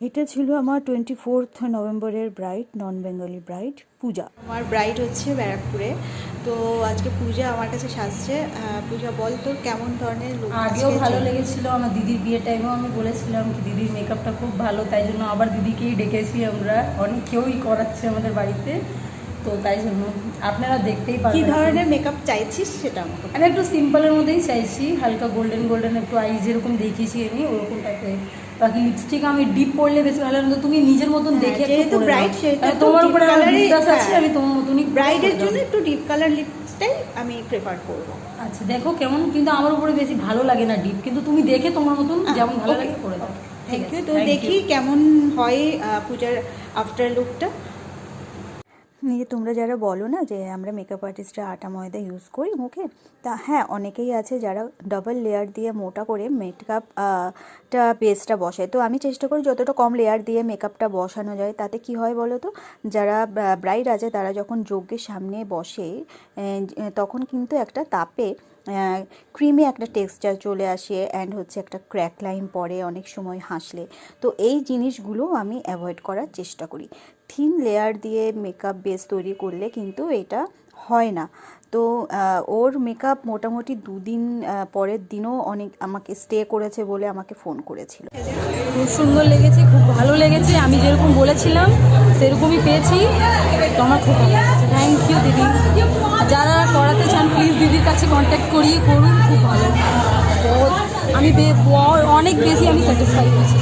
এটা ছিল আমার 24th নভেম্বরের ব্রাইড, নন বেঙ্গলি ব্রাইড পূজা। আমার ব্রাইড হচ্ছে ব্যারাকপুরে, তো আজকে পূজা আমার কাছে সাজছে। পূজা, বল তোর কেমন ধরনের লুক? আগেও ভালো লেগেছিল, আমার দিদির বিয়ের টাইমেও আমি বলেছিলাম কি দিদির মেকআপটা খুব ভালো, তাই জন্য আবার দিদিকেই ডেকেছি আমরা। অনেক কেউই করাচ্ছে আমাদের বাড়িতে, তো তাই জন্য আপনারা দেখতেই পারেন কি ধরনের মেকআপ চাইছিস সেটা আমাকে। আমি একটু সিম্পলের মধ্যেই চাইছি, হালকা গোল্ডেন গোল্ডেন একটু আইজ যেরকম দেখিয়েছি আমি ওরকম টাইপের। বাকি লিপস্টিক আমি ডিপ পরলে বেশি ভালো লাগতো, তুমি নিজের মতন দেখে যেহেতু ব্রাইড সেহেতু তোমার উপরে আমার কালারই বিশ্বাস আছে, আমি তোমার মতনই ব্রাইডের জন্য একটু ডিপ কালার লিপস্টাইল আমি প্রেফার করব। আচ্ছা দেখো কেমন, কিন্তু আমার উপরে বেশি ভালো লাগে না ডিপ, কিন্তু তুমি দেখে তোমার মতন যেমন ভালো লাগে করে দাও। Thank you. তো দেখি কেমন হয় পূজার আফটার লুকটা। যে তোমরা যারা বলো না যে আমরা মেকআপ আর্টিস্টরা আটা ময়দা ইউজ করি মুখে, তা হ্যাঁ অনেকেই আছে যারা ডাবল লেয়ার দিয়ে মোটা করে মেকআপটা বেসটা বসায়। তো আমি চেষ্টা করি যতটা কম লেয়ার দিয়ে মেকআপটা বসানো যায়। তাতে কি হয় বলো তো, যারা ব্রাইড আছে তারা যখন যজ্ঞের সামনে বসে তখন কিন্তু একটা তাপে ক্রিমে একটা টেক্সচার চলে আসে, অ্যান্ড হচ্ছে একটা ক্র্যাক লাইন পড়ে অনেক সময় হাসলে। তো এই জিনিসগুলো আমি অ্যাভয়েড করার চেষ্টা করি। থিন লেয়ার দিয়ে মেকআপ বেস তৈরি করলে কিন্তু এটা হয় না। তো ওর মেকআপ মোটামুটি 2 দিন পরের দিনও অনেক আমাকে স্টে করেছে বলে আমাকে ফোন করেছিল। খুব সুন্দর লেগেছে, খুব ভালো লেগেছে, আমি যেরকম বলেছিলাম সেরকমই পেয়েছি, তো আমার খুব ভালো লেগেছে। থ্যাংক ইউ দিদি। যারা করাতে চান প্লিজ দিদির কাছে কন্ট্যাক্ট করিয়ে করুন, খুব ভালো। তো আমি অনেক বেশি আমি স্যাটিসফাই হয়েছি।